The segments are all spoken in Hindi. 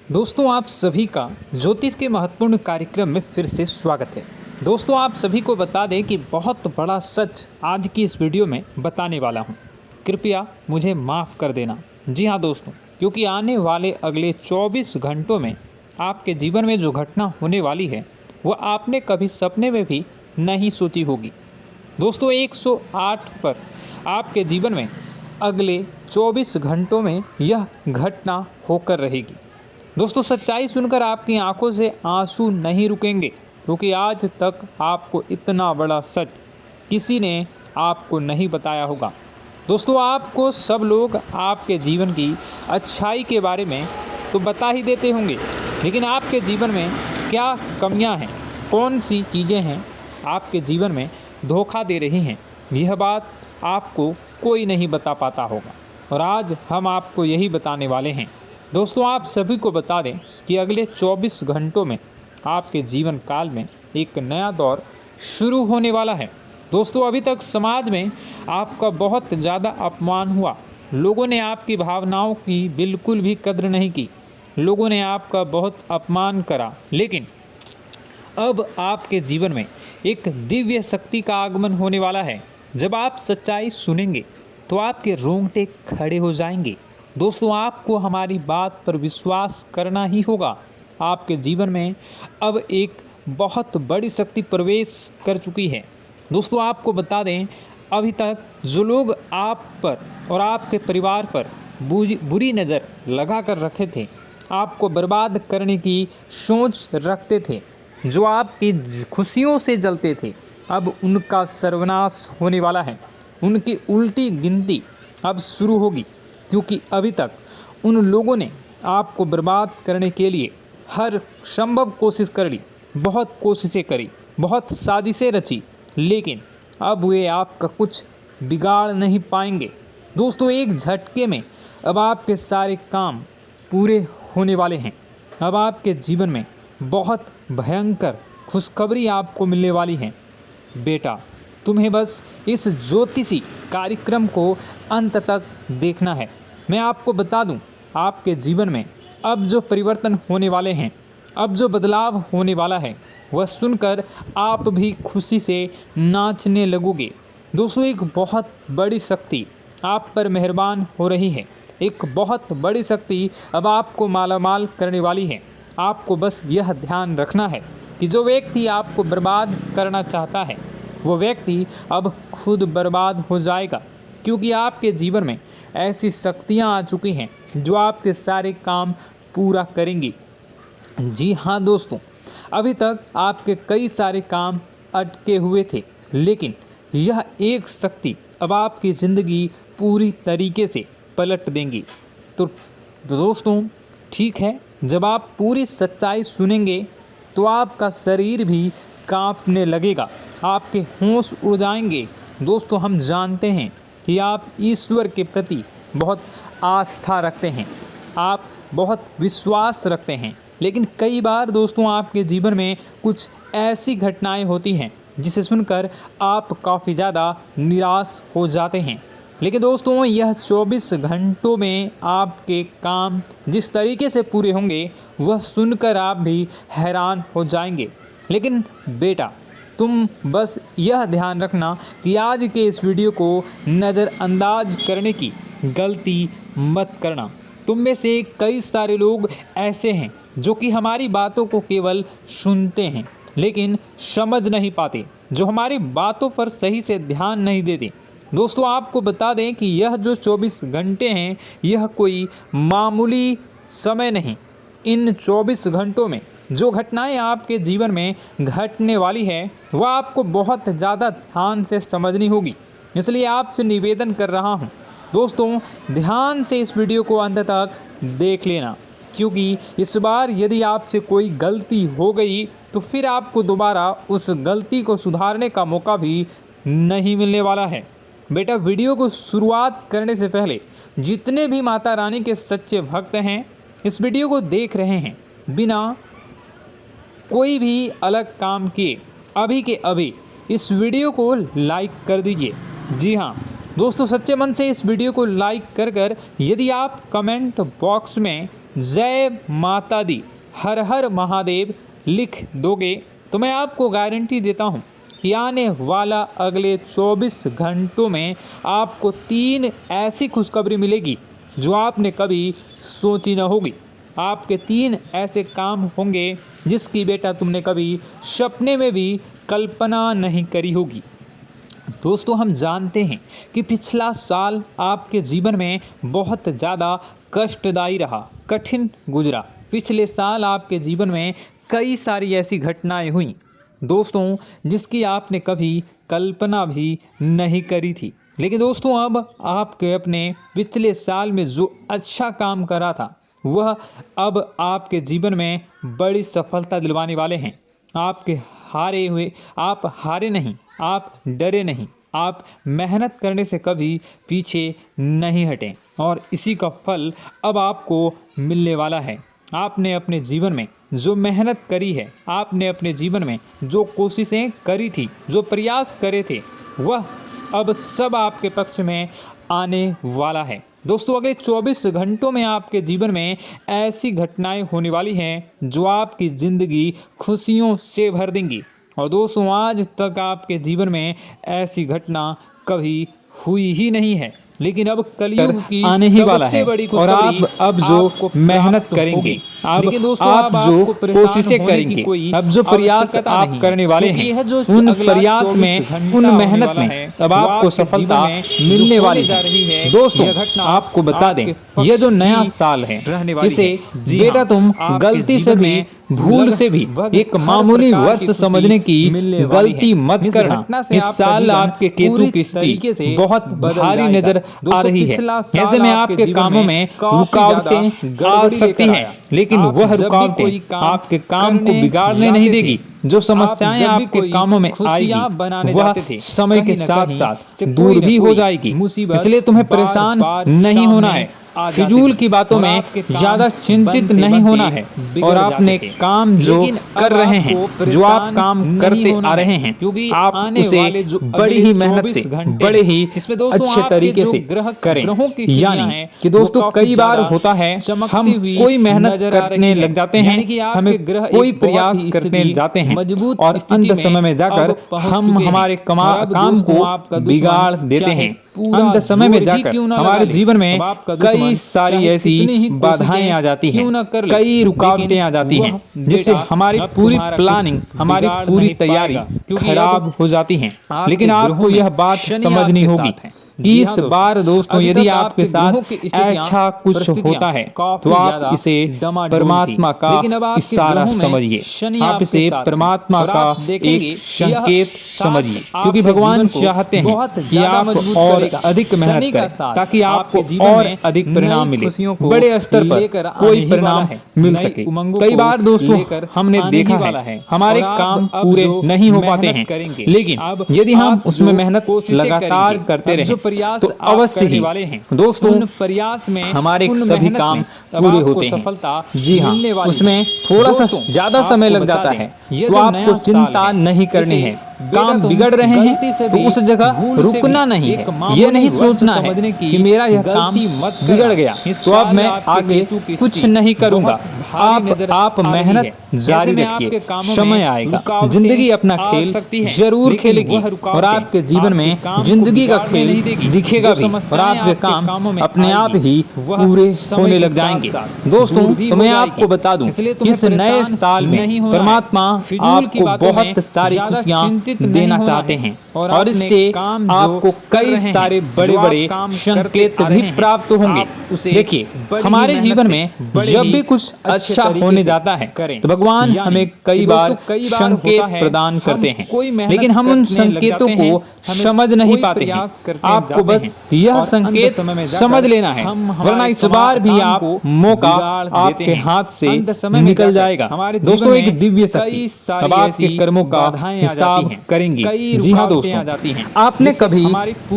दोस्तों आप सभी का ज्योतिष के महत्वपूर्ण कार्यक्रम में फिर से स्वागत है। दोस्तों आप सभी को बता दें कि बहुत बड़ा सच आज की इस वीडियो में बताने वाला हूं। कृपया मुझे माफ़ कर देना। जी हां दोस्तों, क्योंकि आने वाले अगले 24 घंटों में आपके जीवन में जो घटना होने वाली है वह आपने कभी सपने में भी नहीं सोची होगी। दोस्तों 108 पर आपके जीवन में अगले 24 घंटों में यह घटना होकर रहेगी। दोस्तों सच्चाई सुनकर आपकी आंखों से आंसू नहीं रुकेंगे, क्योंकि आज तक आपको इतना बड़ा सच किसी ने आपको नहीं बताया होगा। दोस्तों आपको सब लोग आपके जीवन की अच्छाई के बारे में तो बता ही देते होंगे, लेकिन आपके जीवन में क्या कमियां हैं, कौन सी चीज़ें हैं आपके जीवन में धोखा दे रही हैं, यह बात आपको कोई नहीं बता पाता होगा। और आज हम आपको यही बताने वाले हैं। दोस्तों आप सभी को बता दें कि अगले 24 घंटों में आपके जीवन काल में एक नया दौर शुरू होने वाला है। दोस्तों अभी तक समाज में आपका बहुत ज़्यादा अपमान हुआ, लोगों ने आपकी भावनाओं की बिल्कुल भी कद्र नहीं की, लोगों ने आपका बहुत अपमान करा, लेकिन अब आपके जीवन में एक दिव्य शक्ति का आगमन होने वाला है। जब आप सच्चाई सुनेंगे तो आपके रोंगटे खड़े हो जाएंगे। दोस्तों आपको हमारी बात पर विश्वास करना ही होगा। आपके जीवन में अब एक बहुत बड़ी शक्ति प्रवेश कर चुकी है। दोस्तों आपको बता दें, अभी तक जो लोग आप पर और आपके परिवार पर बुरी नज़र लगा कर रखे थे, आपको बर्बाद करने की सोच रखते थे, जो आपकी खुशियों से जलते थे, अब उनका सर्वनाश होने वाला है। उनकी उल्टी गिनती अब शुरू होगी, क्योंकि अभी तक उन लोगों ने आपको बर्बाद करने के लिए हर संभव कोशिश कर ली, बहुत कोशिशें करी, बहुत साजिशें रची, लेकिन अब वे आपका कुछ बिगाड़ नहीं पाएंगे। दोस्तों एक झटके में अब आपके सारे काम पूरे होने वाले हैं। अब आपके जीवन में बहुत भयंकर खुशखबरी आपको मिलने वाली है। बेटा तुम्हें बस इस ज्योतिषी कार्यक्रम को अंत तक देखना है। मैं आपको बता दूं, आपके जीवन में अब जो परिवर्तन होने वाले हैं, अब जो बदलाव होने वाला है, वह सुनकर आप भी खुशी से नाचने लगोगे। दोस्तों एक बहुत बड़ी शक्ति आप पर मेहरबान हो रही है। एक बहुत बड़ी शक्ति अब आपको मालामाल करने वाली है। आपको बस यह ध्यान रखना है कि जो व्यक्ति आपको बर्बाद करना चाहता है, वो व्यक्ति अब खुद बर्बाद हो जाएगा, क्योंकि आपके जीवन में ऐसी शक्तियाँ आ चुकी हैं जो आपके सारे काम पूरा करेंगी। जी हाँ दोस्तों, अभी तक आपके कई सारे काम अटके हुए थे, लेकिन यह एक शक्ति अब आपकी ज़िंदगी पूरी तरीके से पलट देंगी। तो दोस्तों ठीक है, जब आप पूरी सच्चाई सुनेंगे तो आपका शरीर भी कांपने लगेगा, आपके होश उड़ जाएंगे। दोस्तों हम जानते हैं कि आप ईश्वर के प्रति बहुत आस्था रखते हैं, आप बहुत विश्वास रखते हैं, लेकिन कई बार दोस्तों आपके जीवन में कुछ ऐसी घटनाएं होती हैं जिसे सुनकर आप काफ़ी ज़्यादा निराश हो जाते हैं। लेकिन दोस्तों यह 24 घंटों में आपके काम जिस तरीके से पूरे होंगे वह सुनकर आप भी हैरान हो जाएंगे। लेकिन बेटा तुम बस यह ध्यान रखना कि आज के इस वीडियो को नज़रअंदाज करने की गलती मत करना। तुम में से कई सारे लोग ऐसे हैं जो कि हमारी बातों को केवल सुनते हैं लेकिन समझ नहीं पाते, जो हमारी बातों पर सही से ध्यान नहीं देते। दोस्तों आपको बता दें कि यह जो 24 घंटे हैं यह कोई मामूली समय नहीं। इन 24 घंटों में जो घटनाएं आपके जीवन में घटने वाली है वह आपको बहुत ज़्यादा ध्यान से समझनी होगी। इसलिए आपसे निवेदन कर रहा हूं, दोस्तों ध्यान से इस वीडियो को अंत तक देख लेना, क्योंकि इस बार यदि आपसे कोई गलती हो गई तो फिर आपको दोबारा उस गलती को सुधारने का मौका भी नहीं मिलने वाला है। बेटा वीडियो को शुरुआत करने से पहले जितने भी माता रानी के सच्चे भक्त हैं इस वीडियो को देख रहे हैं, बिना कोई भी अलग काम किए अभी के अभी इस वीडियो को लाइक कर दीजिए। जी हाँ दोस्तों, सच्चे मन से इस वीडियो को लाइक कर यदि आप कमेंट बॉक्स में जय माता दी, हर हर महादेव लिख दोगे तो मैं आपको गारंटी देता हूँ कि आने वाला अगले 24 घंटों में आपको 3 ऐसी खुशखबरी मिलेगी जो आपने कभी सोची न होगी। आपके 3 ऐसे काम होंगे जिसकी बेटा तुमने कभी सपने में भी कल्पना नहीं करी होगी। दोस्तों, हम जानते हैं कि पिछला साल आपके जीवन में बहुत ज़्यादा कष्टदायी रहा, कठिन गुजरा। पिछले साल आपके जीवन में कई सारी ऐसी घटनाएं हुई दोस्तों जिसकी आपने कभी कल्पना भी नहीं करी थी। लेकिन दोस्तों, अब आपके अपने पिछले साल में जो अच्छा काम करा था वह अब आपके जीवन में बड़ी सफलता दिलवाने वाले हैं। आप हारे नहीं, आप डरे नहीं, आप मेहनत करने से कभी पीछे नहीं हटें और इसी का फल अब आपको मिलने वाला है। आपने अपने जीवन में जो मेहनत करी है, आपने अपने जीवन में जो कोशिशें करी थी, जो प्रयास करे थे, वह अब सब आपके पक्ष में आने वाला है। दोस्तों, अगले 24 घंटों में आपके जीवन में ऐसी घटनाएं होने वाली हैं जो आपकी ज़िंदगी खुशियों से भर देंगी। और दोस्तों, आज तक आपके जीवन में ऐसी घटना कभी हुई ही नहीं है, लेकिन अब कलयुग की आने ही वाला है और आप अब जो मेहनत करेंगे, आप जो कोशिशें करेंगे, अब जो प्रयास आप करने वाले हैं, उन प्रयास में, उन मेहनत में अब आपको सफलता मिलने वाली है। दोस्तों, आपको बता दें, ये जो नया साल है इसे बेटा तुम गलती से भी, भूल से भी एक मामूली वर्ष समझने की गलती मत करना। इस साल आपके केतु की स्थिति बहुत भारी नजर आ रही है। ऐसे में आपके कामों में रुकावटें आ सकती हैं, लेकिन वह रुकावटें आपके काम को बिगाड़ने नहीं देगी। जो समस्याएं आपके कामों में आएगी वह समय के साथ साथ दूर भी हो जाएगी। इसलिए तुम्हें परेशान नहीं होना है, फिजूल की बातों में ज्यादा चिंतित नहीं होना है और अपने काम जो कर रहे हैं, जो आप काम करते आ रहे हैं, आप उसे बड़ी ही मेहनत से, बड़े ही अच्छे तरीके से करें। यानी कि दोस्तों, कई बार होता है हम कोई मेहनत करने लग जाते हैं, हमें कोई प्रयास करने जाते हैं और अंत समय में जाकर हम हमारे काम को बिगाड़ देते हैं। अंत समय में जाकर हमारे जीवन में कई सारी ऐसी बाधाएं आ जाती हैं, कई रुकावटें आ जाती हैं, जिससे हमारी पूरी प्लानिंग, हमारी पूरी तैयारी खराब हो जाती हैं। लेकिन आपको यह बात समझनी होगी कि इस बार दोस्तों, यदि आपके साथ ऐसा कुछ होता है तो आप इसे परमात्मा का इशारा समझिए, आप इसे परमात्मा का एक संकेत समझिए, क्योंकि भगवान चाहते हैं कि आप और अधिक मेहनत करें ताकि आपको और अधिक परिणाम मिले, बड़े स्तर पर कोई परिणाम मिल सके। कई बार दोस्तों हमने देखा है हमारे काम पूरे नहीं हो पाते हैं, लेकिन यदि हम उसमें मेहनत लगातार करते रहे तो अवश्य ही दोस्तों प्रयास में हमारे सभी काम पूरे होते हैं। जी हाँ, उसमें थोड़ा सा ज्यादा समय लग जाता है तो आपको चिंता नहीं करनी है। काम बिगड़ रहे हैं तो उस जगह रुकना नहीं है, ये नहीं सोचना है कि मेरा यह काम बिगड़ गया तो अब मैं आगे कुछ नहीं करूंगा। आप मेहनत जारी रखिए, समय आएगा, जिंदगी अपना खेल जरूर खेलेगी और आपके जीवन में जिंदगी का खेल दिखेगा भी और आपके काम अपने आप ही पूरे होने लग जाएंगे। दोस्तों, तो मैं आपको बता दूं, इस नए साल में परमात्मा आपको बहुत सारी खुशियां देना चाहते हैं और इससे आपको कई सारे बड़े बड़े संकेत भी प्राप्त होंगे। देखिए, हमारे जीवन में जब भी कुछ अच्छा होने जाता है तो भगवान हमें कई बार संकेत प्रदान करते हैं, लेकिन हम उन संकेतों को समझ नहीं पाते हैं। आपको बस यह संकेत समझ लेना है, वरना इस बार भी आप मौका आपके हाथ से निकल जाएगा। दोस्तों, एक दिव्य शक्ति अब आपके कर्मों का हिसाब हैं, करेंगे। जी हाँ दोस्तों, आपने कभी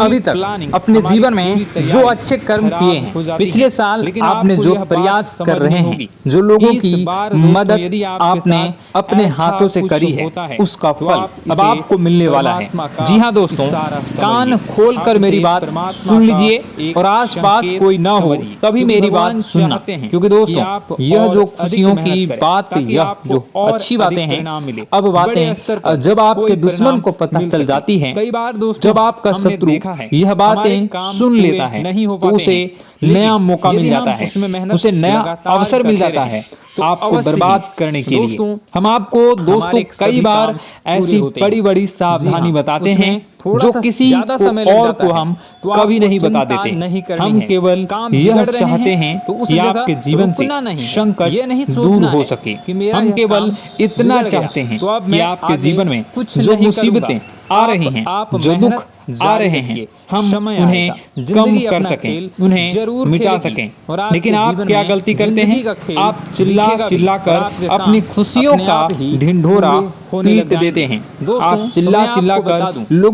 अभी तक अपने जीवन में जो अच्छे कर्म किए हैं, पिछले साल आपने जो प्रयास कर रहे हैं, जो लोगों की मदद आपने अपने हाथों से करी है, उसका फल अब आपको मिलने वाला है। जी हाँ दोस्तों, कान खोलकर मेरी बात सुन लीजिए और आसपास कोई ना हो तभी मेरी बात सुनना, क्योंकि दोस्तों यह जो खुशियों की बात, यह जो अच्छी बातें हैं, अब बातें जब आपके दुश्मन को पता चल जाती हैं, जब आपका शत्रु यह बातें सुन लेता है तो उसे नया मौका मिल जाता है, उसे नया अवसर मिल जाता है आपको बर्बाद करने के लिए। हम आपको दोस्तों कई बार ऐसी बड़ी बड़ी सावधानी बताते हैं जो किसी और को हम कभी नहीं बता देते। हम केवल यह चाहते हैं कि आपके जीवन से संकट दूर हो सके। हम केवल इतना चाहते हैं कि आपके जीवन में जो मुसीबतें आ रही हैं, जो दुख आ रहे हैं, हम उन्हें कम कर सकें, उन्हें जरूर मिटा सकें। लेकिन आप क्या गलती करते हैं? आप चिल्ला चिल्ला कर अपनी खुशियों का ढिंढोरा पीट देते हैं। आप चिल्ला चिल्ला कर लोगों